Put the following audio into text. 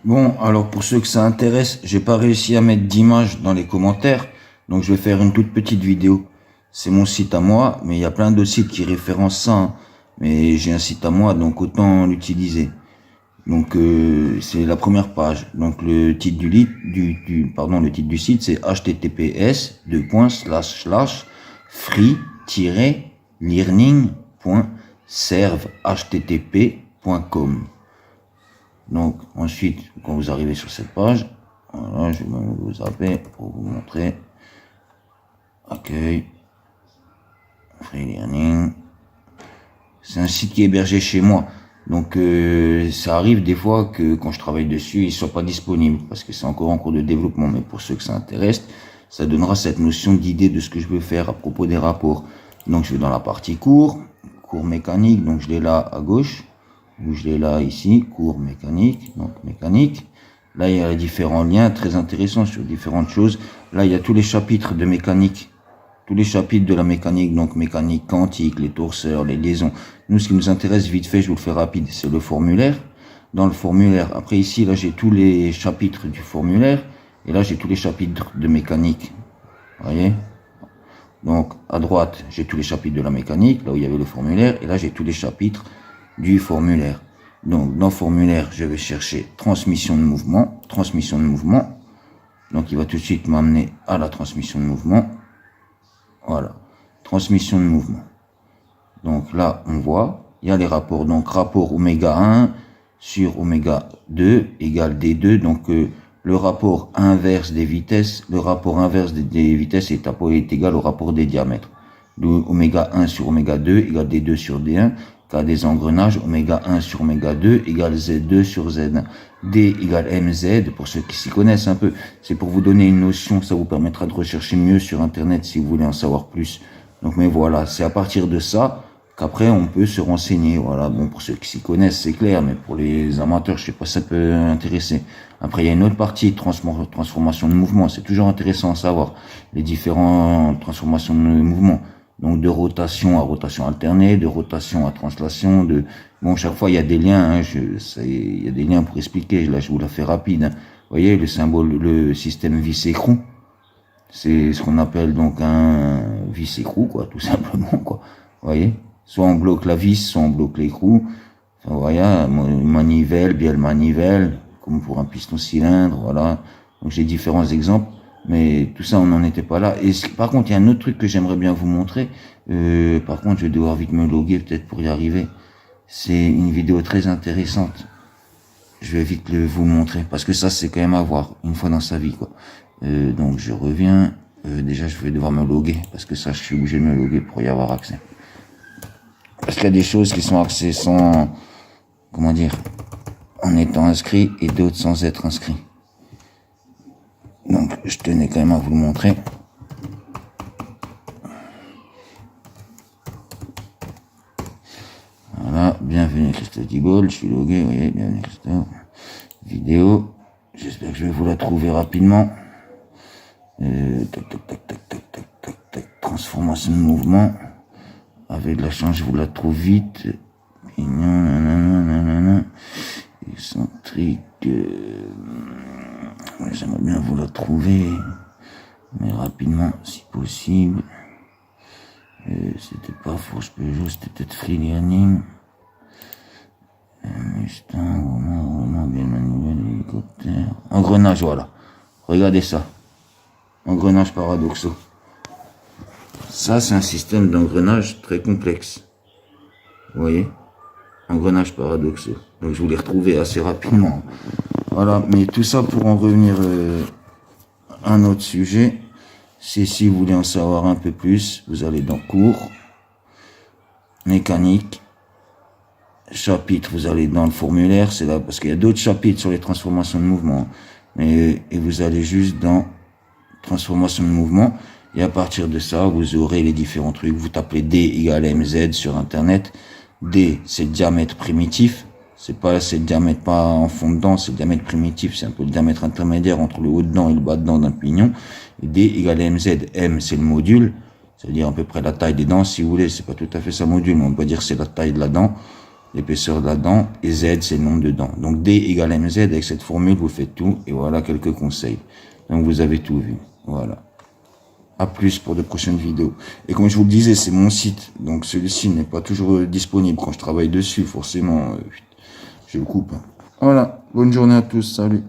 Bon, alors pour ceux que ça intéresse, j'ai pas réussi à mettre d'image dans les commentaires, donc je vais faire une toute petite vidéo. C'est mon site à moi, mais il y a plein d'autres sites qui référencent ça, hein. Mais j'ai un site à moi, donc autant l'utiliser. Donc c'est la première page. Donc le titre le titre du site c'est https://free-learning.serve.http.com. Donc ensuite, quand vous arrivez sur cette page, voilà, je vais vous zapper pour vous montrer. Accueil, Free Learning. C'est un site qui est hébergé chez moi. Donc ça arrive des fois que quand je travaille dessus, il soit pas disponible parce que c'est encore en cours de développement. Mais pour ceux que ça intéresse, ça donnera cette notion d'idée de ce que je veux faire à propos des rapports. Donc je vais dans la partie cours mécanique. Donc je l'ai là à gauche, ou je l'ai là ici, cours mécanique. Donc mécanique. Là il y a les différents liens très intéressants sur différentes choses. Là il y a tous les chapitres de mécanique. Tous les chapitres de la mécanique, donc mécanique quantique, les torseurs, les liaisons. Nous, ce qui nous intéresse, vite fait, je vous le fais rapide, c'est le formulaire. Dans le formulaire, après ici, là, j'ai tous les chapitres du formulaire. Et là, j'ai tous les chapitres de mécanique. Vous voyez? Donc, à droite, j'ai tous les chapitres de la mécanique, là où il y avait le formulaire. Et là, j'ai tous les chapitres du formulaire. Donc, dans le formulaire, je vais chercher transmission de mouvement. Transmission de mouvement. Donc, il va tout de suite m'amener à la transmission de mouvement. Voilà, transmission de mouvement. Donc là, on voit, il y a les rapports. Donc rapport oméga 1 sur oméga 2 égale D2. Donc le rapport inverse des vitesses, des vitesses est égal au rapport des diamètres. Donc oméga 1 sur oméga 2 égale D2 sur D1. Cas des engrenages, oméga 1 sur oméga 2 égale Z2 sur Z1. D égale MZ, pour ceux qui s'y connaissent un peu. C'est pour vous donner une notion, ça vous permettra de rechercher mieux sur Internet si vous voulez en savoir plus. Donc, mais voilà, c'est à partir de ça qu'après on peut se renseigner. Voilà, bon, pour ceux qui s'y connaissent, c'est clair, mais pour les amateurs, je sais pas si ça peut intéresser. Après, il y a une autre partie, transformation de mouvement. C'est toujours intéressant à savoir les différentes transformations de mouvement. Donc de rotation à rotation alternée, de rotation à translation, bon, chaque fois il y a des liens, hein, il y a des liens pour expliquer. Là je vous la fais rapide, hein. Vous voyez le symbole, le système vis-écrou, c'est ce qu'on appelle donc un vis-écrou, quoi, tout simplement, quoi. Vous voyez, soit on bloque la vis, soit on bloque l'écrou. Enfin, vous voyez, manivelle, bielle manivelle, comme pour un piston cylindre, voilà. Donc j'ai différents exemples. Mais tout ça, on n'en était pas là. Et par contre, il y a un autre truc que j'aimerais bien vous montrer. Par contre, je vais devoir vite me loguer peut-être pour y arriver. C'est une vidéo très intéressante. Je vais vite vous montrer. Parce que ça, c'est quand même à voir une fois dans sa vie, quoi. Donc, je reviens. Déjà, je vais devoir me loguer. Parce que ça, je suis obligé de me loguer pour y avoir accès. Parce qu'il y a des choses qui sont accès sans, comment dire, en étant inscrit et d'autres sans être inscrit. Donc, je tenais quand même à vous le montrer. Voilà, bienvenue Christophe Dibold, je suis logué, vous voyez, bienvenue Christophe. Vidéo, j'espère que je vais vous la trouver rapidement. Transformation de mouvement. Avec de la chance, je vous la trouve vite. Excentrique. J'aimerais bien vous la trouver, mais rapidement, si possible. C'était pas Force Peugeot, c'était peut-être Free Learning. Mustang, bien manuel, hélicoptère. Engrenage, voilà. Regardez ça. Engrenage paradoxaux. Ça, c'est un système d'engrenage très complexe. Vous voyez? Engrenage paradoxaux. Donc, je vous l'ai retrouvé assez rapidement. Voilà, mais tout ça pour en revenir à un autre sujet. C'est si vous voulez en savoir un peu plus, vous allez dans cours, mécanique, chapitre, vous allez dans le formulaire, c'est là, parce qu'il y a d'autres chapitres sur les transformations de mouvement. Et vous allez juste dans transformation de mouvement, et à partir de ça, vous aurez les différents trucs. Vous tapez D égale MZ sur Internet. D, c'est le diamètre primitif. C'est le diamètre pas en fond dedans, c'est le diamètre primitif, c'est un peu le diamètre intermédiaire entre le haut dedans et le bas dedans d'un pignon. Et D égale MZ, M c'est le module, ça veut dire à peu près la taille des dents, si vous voulez, c'est pas tout à fait ça module, mais on peut dire que c'est la taille de la dent. l'épaisseur de la dent, et Z, c'est le nombre de dents. Donc D égale MZ, avec cette formule, vous faites tout, et voilà quelques conseils. Donc vous avez tout vu, voilà. À plus pour de prochaines vidéos. Et comme je vous le disais, c'est mon site, donc celui-ci n'est pas toujours disponible quand je travaille dessus, forcément, je le coupe. Voilà, bonne journée à tous, salut.